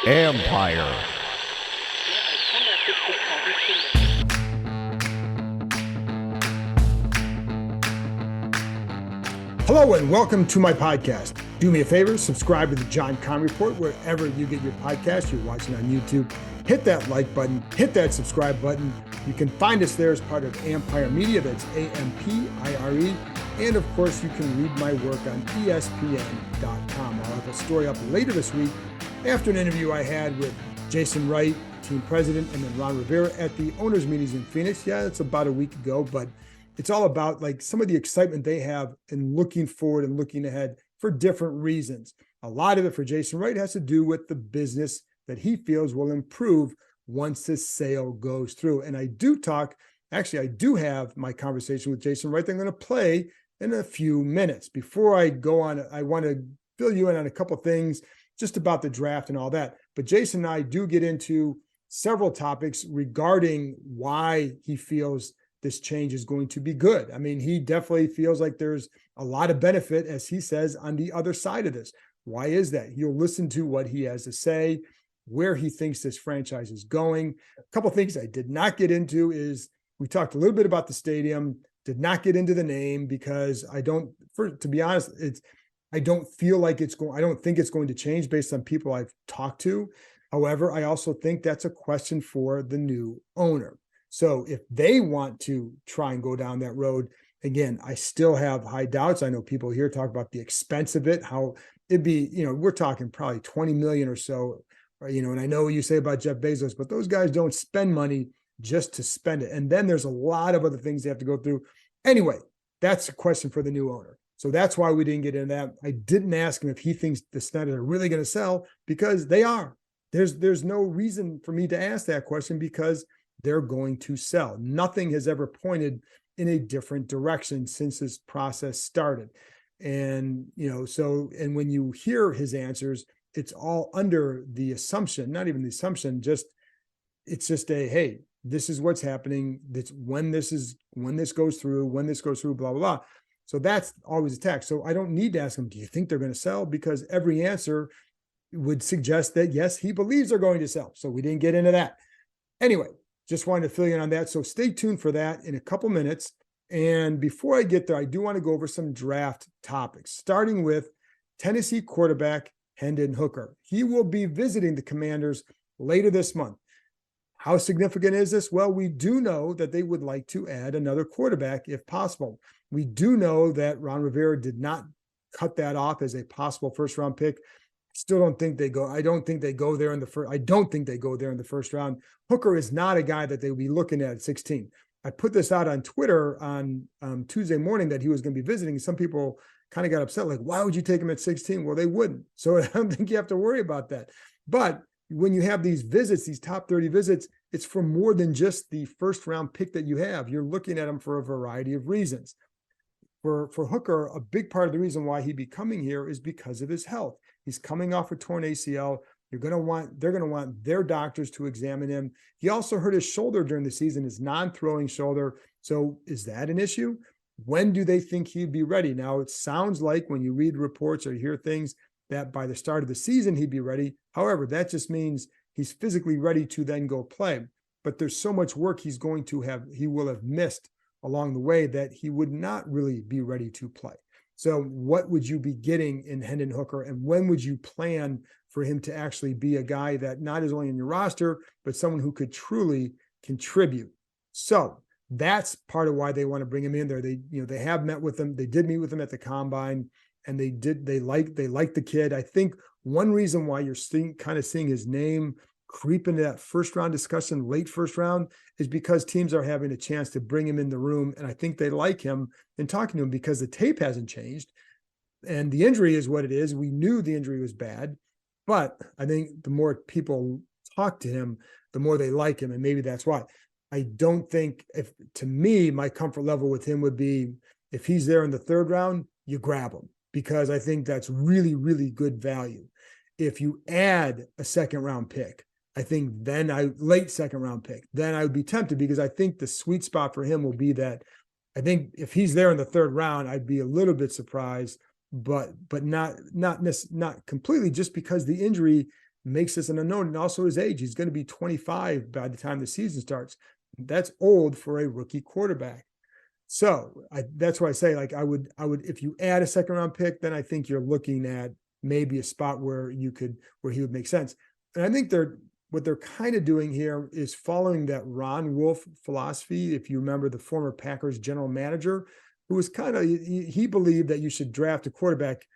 Empire. Hello and welcome to my podcast. Do me a favor, subscribe to the John Con Report wherever you get your podcast. You're watching on YouTube. Hit that like button, hit that subscribe button. You can find us there as part of Empire Media. That's AMPIRE. And of course, you can read my work on ESPN.com. I'll have a story up later this week after an interview I had with Jason Wright, team president, and then Ron Rivera at the owners' meetings in Phoenix. Yeah, it's about a week ago, but it's all about like some of the excitement they have in looking forward and looking ahead for different reasons. A lot of it for Jason Wright has to do with the business that he feels will improve once this sale goes through. And I do have my conversation with Jason Wright that I'm going to play in a few minutes. Before I go on, I want to fill you in on a couple things just about the draft and all that. But Jason and I do get into several topics regarding why he feels this change is going to be good. I mean, he definitely feels like there's a lot of benefit, as he says, on the other side of this. Why is that? You'll listen to what he has to say, where he thinks this franchise is going. A couple of things I did not get into is we talked a little bit about the stadium, did not get into the name because to be honest, I don't think it's going to change based on people I've talked to. However, I also think that's a question for the new owner. So if they want to try and go down that road, again, I still have high doubts. I know people here talk about the expense of it, how it'd be, we're talking probably 20 million or so, and I know what you say about Jeff Bezos, but those guys don't spend money just to spend it. And then there's a lot of other things they have to go through. Anyway, that's a question for the new owner. So that's why we didn't get into that. I didn't ask him if he thinks the Senators are really going to sell, because they are. There's no reason for me to ask that question because they're going to sell. Nothing has ever pointed in a different direction since this process started. And, and when you hear his answers, it's all under the assumption, not even the assumption, it's just hey, this is what's happening. That's when this goes through, blah, blah, blah. So that's always attacked. So I don't need to ask him, do you think they're going to sell? Because every answer would suggest that, yes, he believes they're going to sell. So we didn't get into that. Anyway, just wanted to fill you in on that. So stay tuned for that in a couple minutes. And before I get there, I do want to go over some draft topics, starting with Tennessee quarterback Hendon Hooker. He will be visiting the Commanders later this month. How significant is this? Well, we do know that they would like to add another quarterback if possible. We do know that Ron Rivera did not cut that off as a possible first-round pick. Still don't think they go. I don't think they go there in the first. I don't think they go there in the first round. Hooker is not a guy that they would be looking at 16. I put this out on Twitter on Tuesday morning that he was going to be visiting. Some people kind of got upset, like, why would you take him at 16? Well, they wouldn't. So I don't think you have to worry about that. But when you have these visits, these top 30 visits, it's for more than just the first round pick that you have. You're looking at him for a variety of reasons. For Hooker, a big part of the reason why he'd be coming here is because of his health. He's coming off a torn ACL. They're going to want their doctors to examine him. He also hurt his shoulder during the season, his non-throwing shoulder. So is that an issue? When do they think he'd be ready? Now, it sounds like when you read reports or hear things that by the start of the season, he'd be ready. However, that just means he's physically ready to then go play. But there's so much work he will have missed along the way that he would not really be ready to play. So what would you be getting in Hendon Hooker, and when would you plan for him to actually be a guy that not is only in your roster, but someone who could truly contribute? So that's part of why they want to bring him in there. They have met with him. They did meet with him at the combine, and they like the kid. I think one reason why you're seeing his name creep into that first round discussion, late first round, is because teams are having a chance to bring him in the room. And I think they like him and talking to him because the tape hasn't changed and the injury is what it is. We knew the injury was bad, but I think the more people talk to him, the more they like him. And maybe that's why. I don't think to me, my comfort level with him would be if he's there in the third round, you grab him, because I think that's really, really good value. If you add a second round pick, I think late second round pick, then I would be tempted, because I think the sweet spot for him will be that I think if he's there in the third round, I'd be a little bit surprised but not completely, just because the injury makes this an unknown, and also his age. He's going to be 25 by the time the season starts. That's old for a rookie quarterback. So that's why I say, like, I would, if you add a second round pick, then I think you're looking at maybe a spot where he would make sense. And I think what they're kind of doing here is following that Ron Wolf philosophy. If you remember, the former Packers general manager, who was he believed that you should draft a quarterback,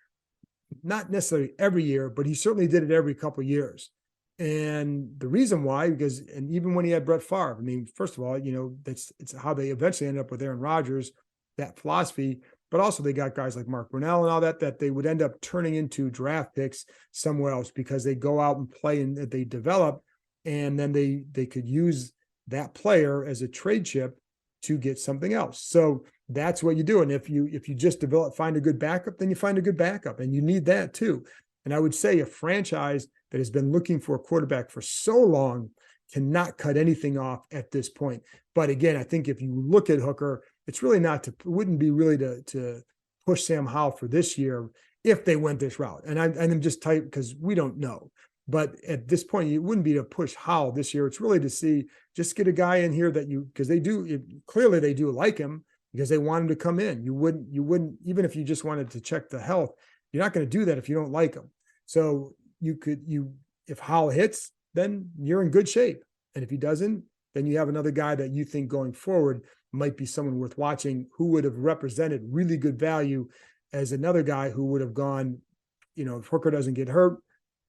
not necessarily every year, but he certainly did it every couple of years. And the reason why, and even when he had Brett Favre, I mean, first of all, it's how they eventually ended up with Aaron Rodgers, that philosophy, but also they got guys like Mark Brunell and all that they would end up turning into draft picks somewhere else, because they go out and play and they develop, and then they could use that player as a trade chip to get something else. So that's what you do. And if you just find a good backup, then you find a good backup, and you need that too. And I would say a franchise that has been looking for a quarterback for so long cannot cut anything off at this point. But again, I think if you look at Hooker, it's really it wouldn't be really to push Sam Howell for this year if they went this route. And I'm just tight because we don't know. But at this point, it wouldn't be to push Howell this year. It's really to just get a guy in here because clearly they do like him, because they want him to come in. You wouldn't, even if you just wanted to check the health, you're not going to do that if you don't like him. So if Howell hits, then you're in good shape. And if he doesn't, then you have another guy that you think going forward might be someone worth watching, who would have represented really good value as another guy who would have gone, if Hooker doesn't get hurt,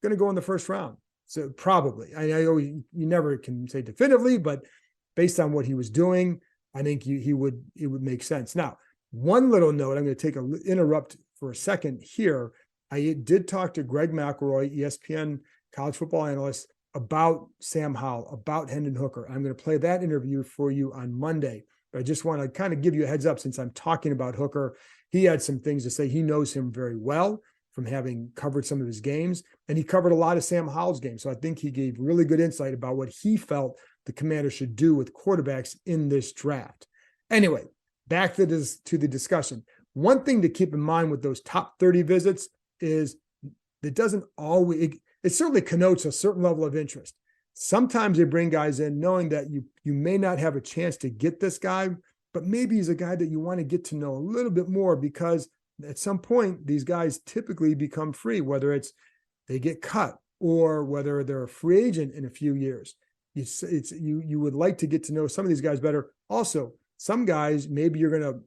going to go in the first round. So probably, I know you never can say definitively, but based on what he was doing, I think it would make sense. Now, one little note, I'm going to interrupt for a second here. I did talk to Greg McElroy, ESPN college football analyst, about Sam Howell, about Hendon Hooker. I'm going to play that interview for you on Monday. But I just want to kind of give you a heads up, since I'm talking about Hooker. He had some things to say. He knows him very well from having covered some of his games, and he covered a lot of Sam Howell's games. So I think he gave really good insight about what he felt the Commanders should do with quarterbacks in this draft. Anyway, back to the discussion. One thing to keep in mind with those top 30 visits is it certainly connotes a certain level of interest. Sometimes they bring guys in knowing that you may not have a chance to get this guy, but maybe he's a guy that you want to get to know a little bit more, because at some point these guys typically become free, whether it's they get cut or whether they're a free agent in a few years. You would like to get to know some of these guys better. Also, some guys, maybe you're going to,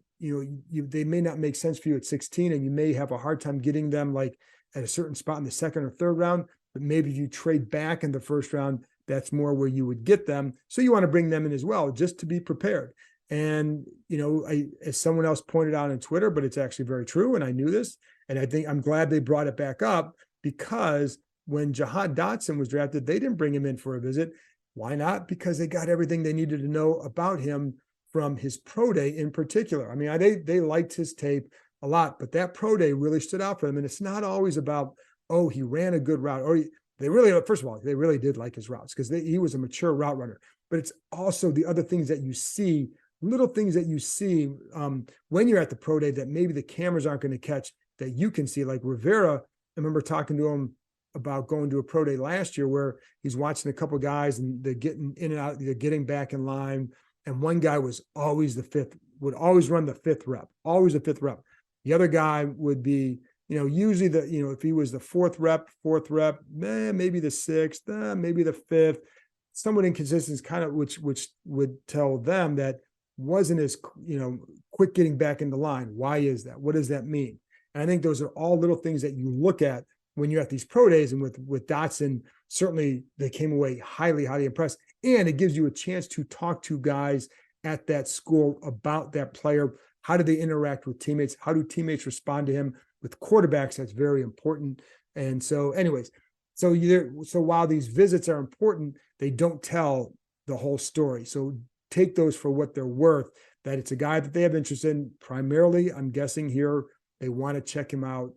they may not make sense for you at 16, and you may have a hard time getting them like at a certain spot in the second or third round, but maybe if you trade back in the first round, that's more where you would get them. So you want to bring them in as well, just to be prepared. And, as someone else pointed out on Twitter, but it's actually very true, and I knew this, and I think I'm glad they brought it back up, because when Jahan Dotson was drafted, they didn't bring him in for a visit. Why not? Because they got everything they needed to know about him from his pro day in particular. I mean, they liked his tape a lot, but that pro day really stood out for them. And it's not always about, oh, he ran a good route, or first of all, they really did like his routes, because he was a mature route runner. But it's also the other things that you see, little things that you see when you're at the pro day that maybe the cameras aren't going to catch, that you can see. Like Rivera, I remember talking to him about going to a pro day last year where he's watching a couple of guys and they're getting in and out, they're getting back in line. And one guy was always would always run the fifth rep, always the fifth rep. The other guy would be, usually if he was the fourth rep, maybe the sixth, maybe the fifth, somewhat inconsistent, kind of, which would tell them that wasn't as, quick getting back in the line. Why is that? What does that mean? And I think those are all little things that you look at when you're at these pro days. And with Dotson, certainly they came away highly, highly impressed. And it gives you a chance to talk to guys at that school about that player. How do they interact with teammates? How do teammates respond to him? With quarterbacks, that's very important. And so anyways, so while these visits are important, they don't tell the whole story. So take those for what they're worth, that it's a guy that they have interest in. Primarily, I'm guessing here, they want to check him out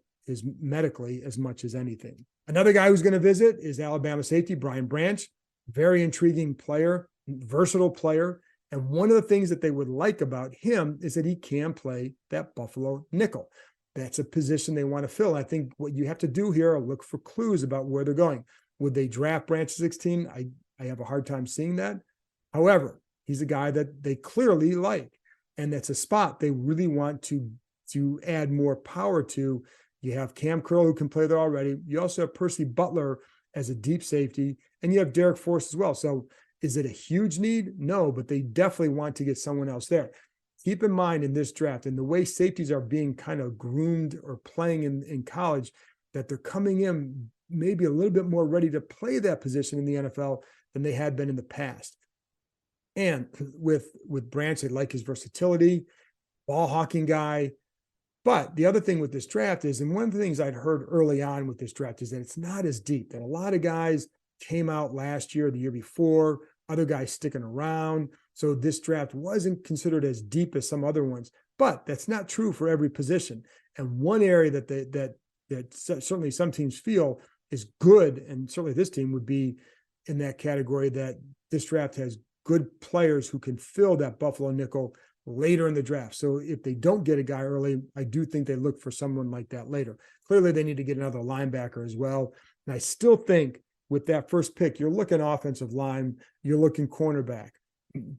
medically as much as anything. Another guy who's going to visit is Alabama safety Brian Branch. Very intriguing player, versatile player. And one of the things that they would like about him is that he can play that Buffalo nickel. that's a position they want to fill. I think what you have to do here are look for clues about where they're going. Would they draft Branch at 16? I have a hard time seeing that. However, he's a guy that they clearly like, and that's a spot they really want to add more power to. You have Cam Curl, who can play there already. You also have Percy Butler as a deep safety, and you have Derek Force as well. So is it a huge need? No, but they definitely want to get someone else there. Keep in mind in this draft and the way safeties are being kind of groomed or playing in college, that they're coming in maybe a little bit more ready to play that position in the NFL than they had been in the past. And with Branch, they like his versatility, ball hawking guy. But the other thing with this draft is, and one of the things I'd heard early on with this draft is that it's not as deep, that a lot of guys came out last year, the year before, other guys sticking around. So this draft wasn't considered as deep as some other ones, but that's not true for every position. And one area that certainly some teams feel is good, and certainly this team would be in that category, that this draft has good players who can fill that Buffalo nickel later in the draft. So if they don't get a guy early, I do think they look for someone like that later. Clearly, they need to get another linebacker as well. And I still think with that first pick, you're looking offensive line, you're looking cornerback.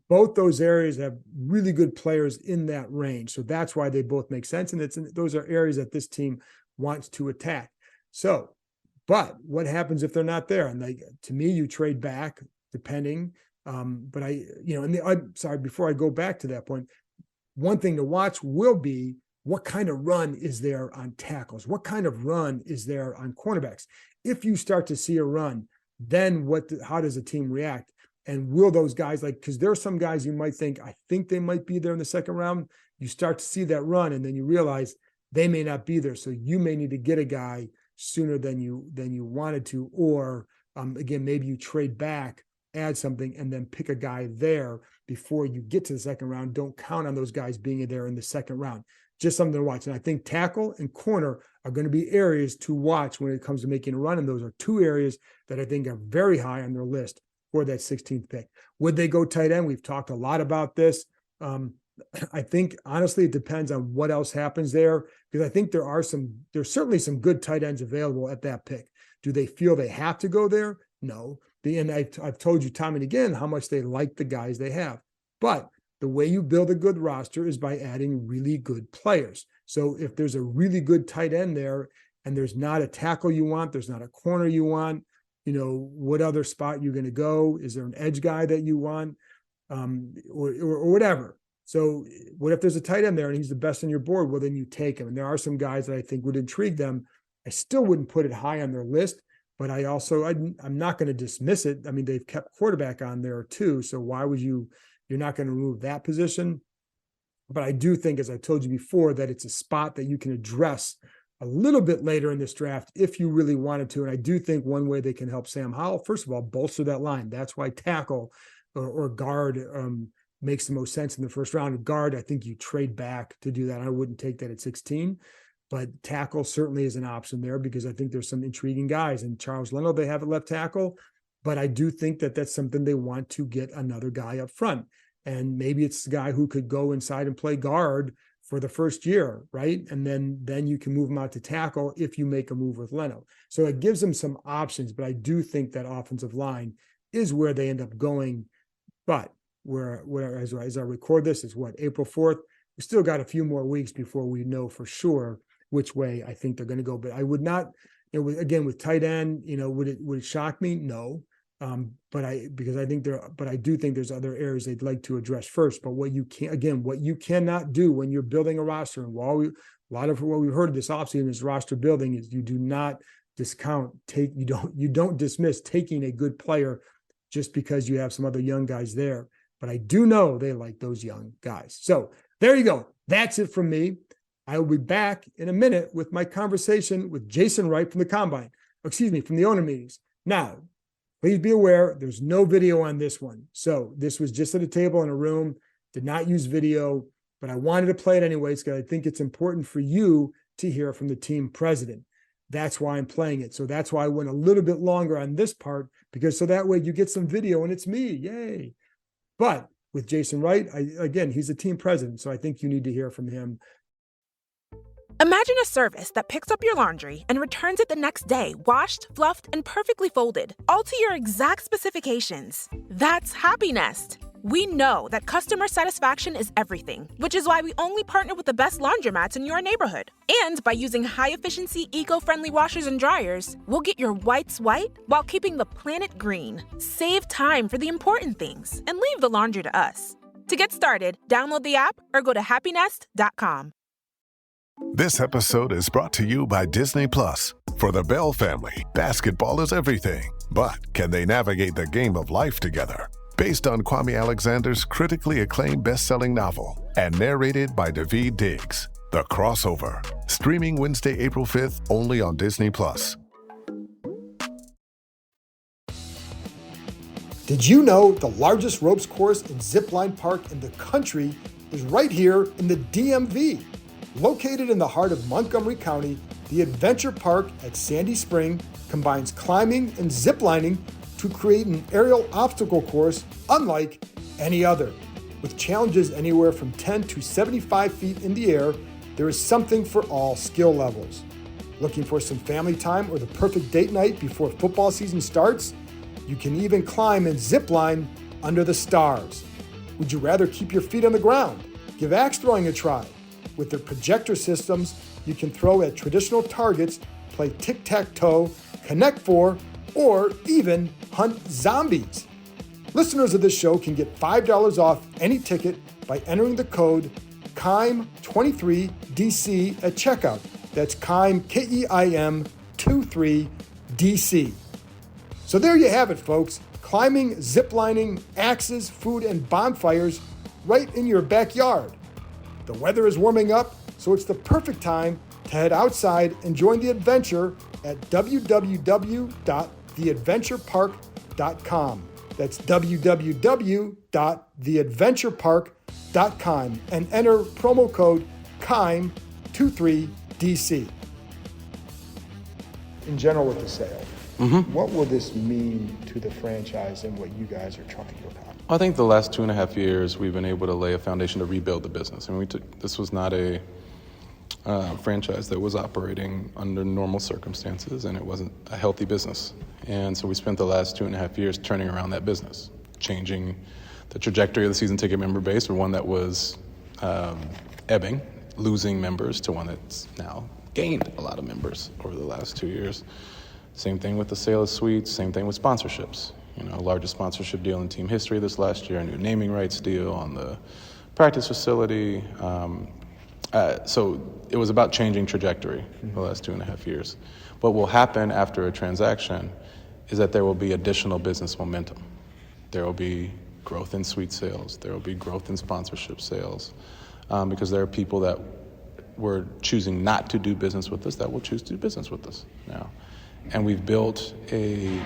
Both those areas have really good players in that range. So that's why they both make sense. And those are areas that this team wants to attack. So, but what happens if they're not there? And to me, you trade back depending. But before I go back to that point, one thing to watch will be what kind of run is there on tackles? What kind of run is there on cornerbacks? If you start to see a run, then how does the team react? And will those guys, because there are some guys you might think, I think they might be there in the second round. You start to see that run, and then you realize they may not be there. So you may need to get a guy sooner than you wanted to, or again, maybe you trade back, add something, and then pick a guy there before you get to the second round. Don't count on those guys being there in the second round. Just something to watch. And I think tackle and corner are going to be areas to watch when it comes to making a run. And those are two areas that I think are very high on their list for that 16th pick. Would they go tight end? We've talked a lot about this. I think, honestly, it depends on what else happens there, because I think there's certainly some good tight ends available at that pick. Do they feel they have to go there? No. And I've told you time and again how much they like the guys they have. But the way you build a good roster is by adding really good players. So if there's a really good tight end there and there's not a tackle you want, there's not a corner you want, what other spot you're going to go? Is there an edge guy that you want, or whatever? So what if there's a tight end there and he's the best on your board? Well, then you take him. And there are some guys that I think would intrigue them. I still wouldn't put it high on their list, but I'm not going to dismiss it. I mean, they've kept quarterback on there too. So why would you're not going to remove that position? But I do think, as I told you before, that it's a spot that you can address a little bit later in this draft if you really wanted to. And I do think one way they can help Sam Howell, first of all, bolster that line. That's why tackle or guard makes the most sense in the first round. Guard, I think you trade back to do that. I wouldn't take that at 16. But tackle certainly is an option there, because I think there's some intriguing guys. And Charles Leno, they have at left tackle. But I do think that that's something they want to get another guy up front. And maybe it's the guy who could go inside and play guard for the first year, right? And then you can move him out to tackle if you make a move with Leno. So it gives them some options, but I do think that offensive line is where they end up going. But as I record this, is April 4th. We still got a few more weeks before we know for sure which way I think they're going to go. But I would not, again, with tight end, would it shock me? No. But I do think there's other areas they'd like to address first. But what you cannot do when you're building a roster, and a lot of what we've heard of this offseason is roster building, is you do not you don't dismiss taking a good player just because you have some other young guys there. But I do know they like those young guys. So there you go. That's it from me. I will be back in a minute with my conversation with Jason Wright from from the owner meetings. Now, please be aware, there's no video on this one. So this was just at a table in a room, did not use video, but I wanted to play it anyways because I think it's important for you to hear from the team president. That's why I'm playing it. So that's why I went a little bit longer on this part, because so that way you get some video and it's me. Yay. But with Jason Wright, again, he's the team president. So I think you need to hear from him. Imagine a service that picks up your laundry and returns it the next day, washed, fluffed, and perfectly folded, all to your exact specifications. That's Happy Nest. We know that customer satisfaction is everything, which is why we only partner with the best laundromats in your neighborhood. And by using high-efficiency, eco-friendly washers and dryers, we'll get your whites white while keeping the planet green. Save time for the important things and leave the laundry to us. To get started, download the app or go to happynest.com. This episode is brought to you by Disney Plus. For the Bell family, basketball is everything. But can they navigate the game of life together? Based on Kwame Alexander's critically acclaimed best-selling novel and narrated by Daveed Diggs, The Crossover. Streaming Wednesday, April 5th, only on Disney Plus. Did you know the largest ropes course and zipline park in the country is right here in the DMV? Located in the heart of Montgomery County, the Adventure Park at Sandy Spring combines climbing and ziplining to create an aerial obstacle course unlike any other. With challenges anywhere from 10 to 75 feet in the air, there is something for all skill levels. Looking for some family time or the perfect date night before football season starts? You can even climb and zipline under the stars. Would you rather keep your feet on the ground? Give axe throwing a try. With their projector systems, you can throw at traditional targets, play tic-tac-toe, connect four, or even hunt zombies. Listeners of this show can get $5 off any ticket by entering the code KEIM23DC at checkout. That's KEIM, K-E-I-M 23DC. So there you have it, folks. Climbing, ziplining, axes, food, and bonfires right in your backyard. The weather is warming up, so it's the perfect time to head outside and join the adventure at www.theadventurepark.com. That's www.theadventurepark.com and enter promo code KEIM23DC. In general with the sale, what will this mean to the franchise and what you guys are trying to accomplish? I think the last 2.5 years, we've been able to lay a foundation to rebuild the business. And this was not a franchise that was operating under normal circumstances, and it wasn't a healthy business. And so we spent the last 2.5 years turning around that business, changing the trajectory of the season ticket member base from one that was ebbing, losing members, to one that's now gained a lot of members over the last 2 years. Same thing with the sale of suites, same thing with sponsorships. Largest sponsorship deal in team history this last year, a new naming rights deal on the practice facility. So it was about changing trajectory the last 2.5 years. What will happen after a transaction is that there will be additional business momentum. There will be growth in suite sales. There will be growth in sponsorship sales, because there are people that were choosing not to do business with us that will choose to do business with us now. And we've built a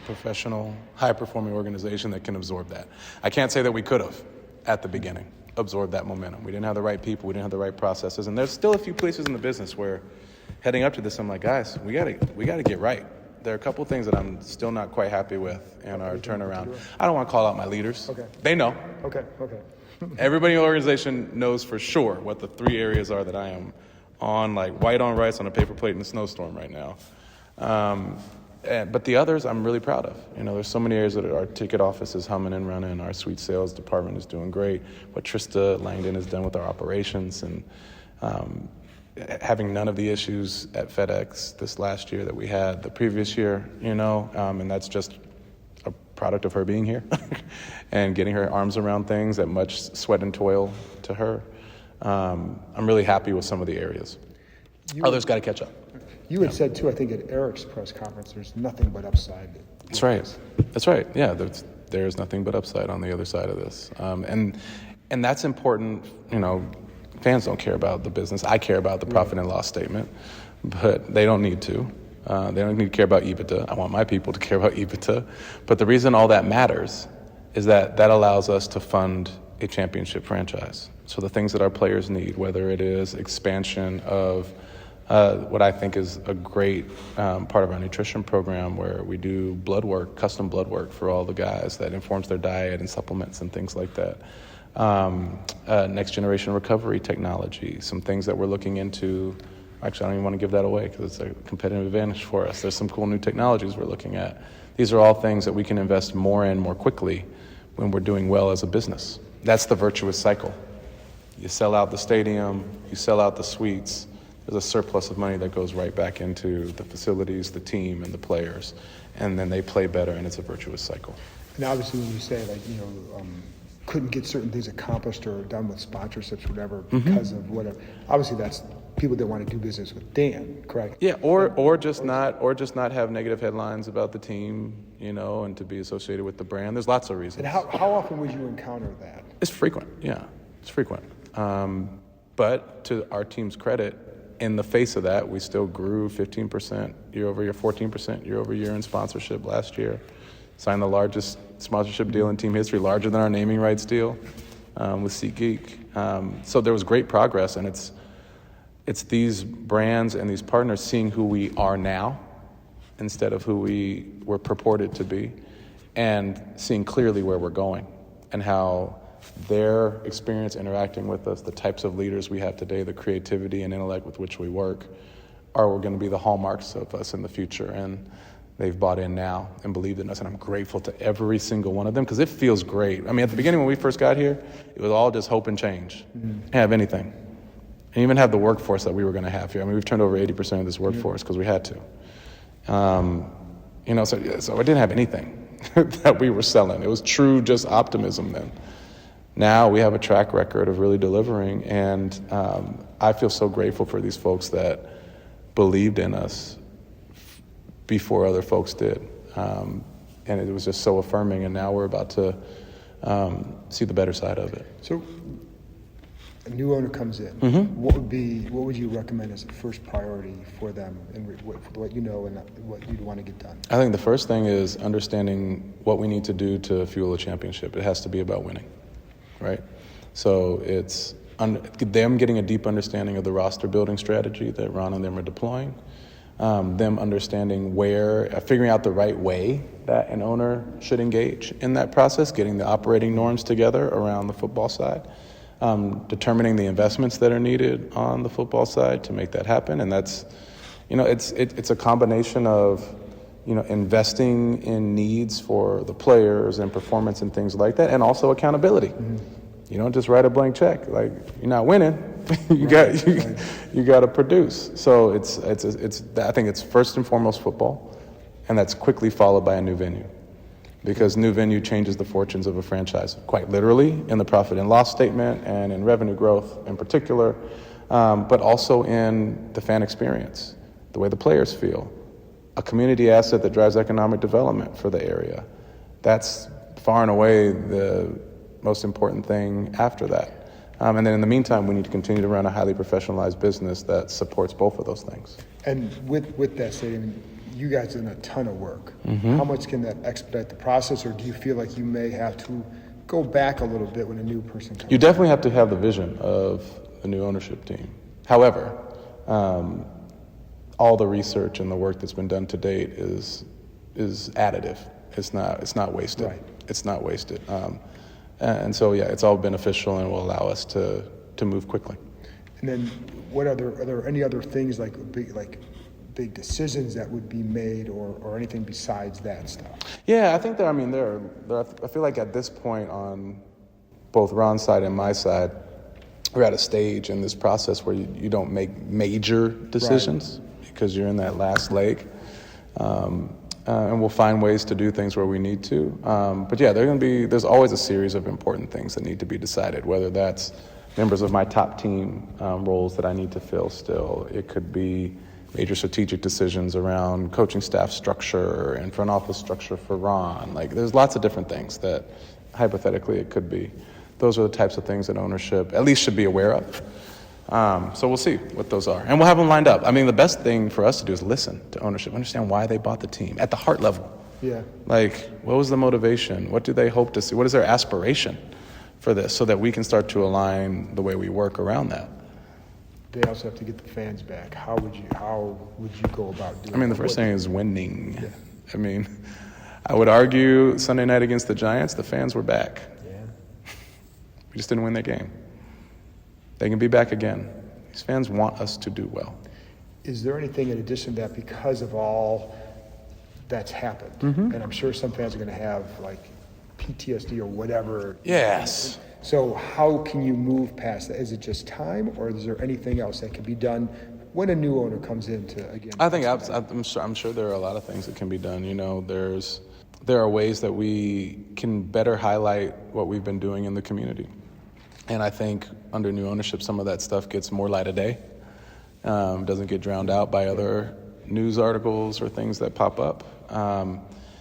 professional, high-performing organization that can absorb that. I can't say that we could have, at the beginning, absorbed that momentum. We didn't have the right people, we didn't have the right processes, and there's still a few places in the business where, heading up to this, I'm like, guys, we gotta get right. There are a couple things that I'm still not quite happy with in our turnaround. I don't want to call out my leaders. Okay. They know. Okay. Everybody in the organization knows for sure what the 3 areas are that I am on, like white on rice on a paper plate in a snowstorm right now. But the others I'm really proud of. There's so many areas that our ticket office is humming and running. Our suite sales department is doing great. What Trista Langdon has done with our operations, and having none of the issues at FedEx this last year that we had the previous year, and that's just a product of her being here and getting her arms around things at much sweat and toil to her. I'm really happy with some of the areas. Others got to catch up. You had said, too, I think at Eric's press conference, there's nothing but upside. That's right. Yeah, there's nothing but upside on the other side of this. And that's important. Fans don't care about the business. I care about the profit and loss statement, but they don't need to. They don't need to care about EBITDA. I want my people to care about EBITDA. But the reason all that matters is that allows us to fund a championship franchise. So the things that our players need, whether it is expansion of what I think is a great part of our nutrition program, where we do blood work, custom blood work for all the guys that informs their diet and supplements and things like that. next generation recovery technology, some things that we're looking into. Actually, I don't even want to give that away because it's a competitive advantage for us. There's some cool new technologies we're looking at. These are all things that we can invest more in more quickly when we're doing well as a business. That's the virtuous cycle. You sell out the stadium, you sell out the suites, there's a surplus of money that goes right back into the facilities, the team, and the players, and then they play better, and it's a virtuous cycle. And obviously when you say, like, couldn't get certain things accomplished or done with sponsorships, whatever, because of whatever, obviously that's people that want to do business with Dan, correct? Yeah, or just not have negative headlines about the team, and to be associated with the brand. There's lots of reasons. And how often would you encounter that? It's frequent. Yeah, it's frequent. But to our team's credit, in the face of that, we still grew 15% year over year, 14% year over year in sponsorship last year. Signed the largest sponsorship deal in team history, larger than our naming rights deal with SeatGeek. So there was great progress, and it's these brands and these partners seeing who we are now instead of who we were purported to be, and seeing clearly where we're going and how their experience interacting with us, the types of leaders we have today, the creativity and intellect with which we work, are going to be the hallmarks of us in the future. And they've bought in now and believed in us, and I'm grateful to every single one of them because it feels great. I mean, at the beginning when we first got here, it was all just hope and change. Didn't have anything. And even have the workforce that we were going to have here. I mean, we've turned over 80% of this workforce because we had to. So I didn't have anything that we were selling. It was true just optimism then. Now we have a track record of really delivering, and I feel so grateful for these folks that believed in us before other folks did. And it was just so affirming, and now we're about to see the better side of it. So a new owner comes in. What would you recommend as the first priority for them, and what you know and what you'd want to get done? I think the first thing is understanding what we need to do to fuel a championship. It has to be about winning, right? So it's them getting a deep understanding of the roster building strategy that Ron and them are deploying, them understanding figuring out the right way that an owner should engage in that process, getting the operating norms together around the football side, determining the investments that are needed on the football side to make that happen. And that's, it's a combination of, investing in needs for the players and performance and things like that, and also accountability. You don't just write a blank check. Like, you're not winning. you got to produce. So I think it's first and foremost football, and that's quickly followed by a new venue. Because new venue changes the fortunes of a franchise, quite literally, in the profit and loss statement and in revenue growth in particular, but also in the fan experience, the way the players feel. A community asset that drives economic development for the area. That's far and away the most important thing after that. And then in the meantime, we need to continue to run a highly professionalized business that supports both of those things. And with that said, you guys did a ton of work. How much can that expedite the process, or do you feel like you may have to go back a little bit when a new person comes? You definitely have to have the vision of the new ownership team. However, all the research and the work that's been done to date is additive. It's not wasted. Right. It's not wasted. And so it's all beneficial and will allow us to move quickly. And then, are there any other things like big decisions that would be made, or anything besides that stuff? Yeah, I think there. I feel like at this point on both Ron's side and my side, we're at a stage in this process where you don't make major decisions because you're in that last leg. And we'll find ways to do things where we need to. But there's always a series of important things that need to be decided, whether that's members of my top team roles that I need to fill still. It could be major strategic decisions around coaching staff structure and front office structure for Ron. There's lots of different things that hypothetically it could be. Those are the types of things that ownership at least should be aware of. So we'll see what those are. And we'll have them lined up. I mean, the best thing for us to do is listen to ownership, understand why they bought the team at the heart level. Yeah. What was the motivation? What do they hope to see? What is their aspiration for this, so that we can start to align the way we work around that? They also have to get the fans back. How would you go about doing that? I mean, the first thing is winning. Yeah. I mean, I would argue Sunday night against the Giants, the fans were back. Yeah. We just didn't win that game. They can be back again. These fans want us to do well. Is there anything in addition to that, because of all that's happened, and I'm sure some fans are going to have like PTSD or whatever. Yes. So how can you move past that? Is it just time, or is there anything else that can be done when a new owner comes in to, again? I think I'm sure there are a lot of things that can be done. You know, there are ways that we can better highlight what we've been doing in the community. And I think under new ownership, some of that stuff gets more light of day, doesn't get drowned out by other news articles or things that pop up.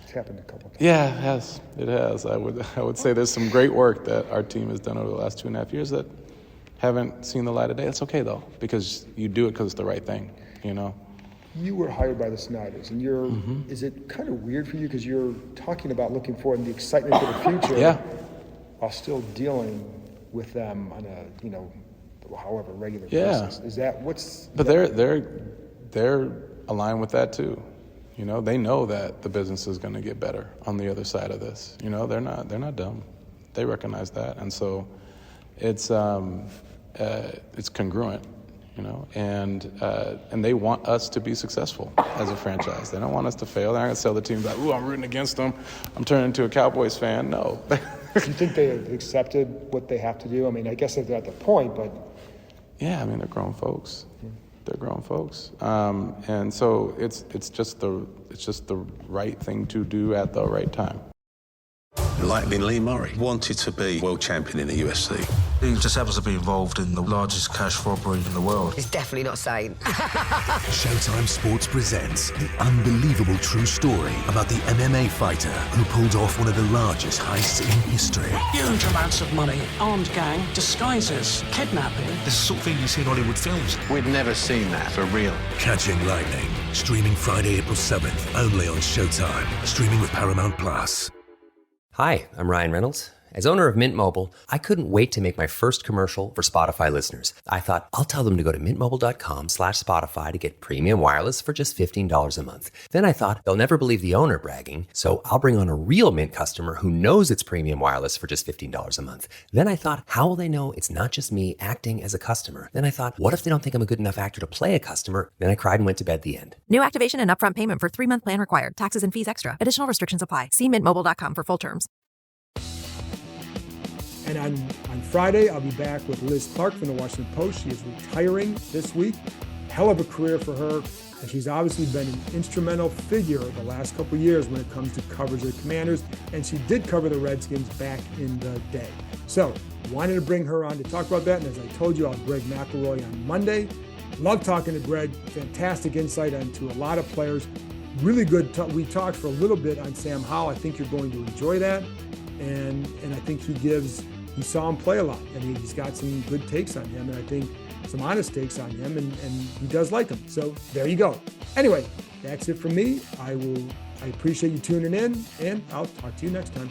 It's happened a couple times. Yeah, it has. It has. I would say there's some great work that our team has done over the last 2.5 years that haven't seen the light of day. It's okay though, because you do it because it's the right thing, you know. You were hired by the Snyders, and you're. Is it kind of weird for you because you're talking about looking forward and the excitement for the future, while still dealing with them on a, however regular basis? Is that what's? But they're aligned with that too. You know, they know that the business is going to get better on the other side of this. You know, they're not dumb. They recognize that, and so it's congruent. You know, and they want us to be successful as a franchise. They don't want us to fail. They're not going to sell the team like, ooh, I'm rooting against them. I'm turning into a Cowboys fan. No. Do you think they have accepted what they have to do? I mean, I guess they're at the point, but... Yeah, I mean, they're grown folks. They're grown folks. And so it's just the right thing to do at the right time. Like Lee Murray wanted to be world champion in the UFC. He just happens to be involved in the largest cash robbery in the world. He's definitely not sane. Showtime Sports presents the unbelievable true story about the MMA fighter who pulled off one of the largest heists in history. Huge amounts of money, armed gang, disguises, kidnapping. This is the sort of thing you see in Hollywood films. We'd never seen that for real. Catching Lightning, streaming Friday, April 7th, only on Showtime, streaming with Paramount Plus. Hi, I'm Ryan Reynolds. As owner of Mint Mobile, I couldn't wait to make my first commercial for Spotify listeners. I thought, I'll tell them to go to mintmobile.com/Spotify to get premium wireless for just $15 a month. Then I thought, they'll never believe the owner bragging, so I'll bring on a real Mint customer who knows it's premium wireless for just $15 a month. Then I thought, how will they know it's not just me acting as a customer? Then I thought, what if they don't think I'm a good enough actor to play a customer? Then I cried and went to bed the end. New activation and upfront payment for 3-month plan required. Taxes and fees extra. Additional restrictions apply. See mintmobile.com for full terms. And on Friday, I'll be back with Liz Clark from the Washington Post. She is retiring this week. Hell of a career for her. And she's obviously been an instrumental figure the last couple of years when it comes to coverage of the Commanders. And she did cover the Redskins back in the day. So wanted to bring her on to talk about that. And as I told you, I'll have Greg McElroy on Monday. Love talking to Greg. Fantastic insight into a lot of players. Really good. We talked for a little bit on Sam Howell. I think you're going to enjoy that. And I think he saw him play a lot, and he's got some good takes on him, and I think some honest takes on him, and he does like him. So there you go. Anyway, that's it from me. I appreciate you tuning in, and I'll talk to you next time.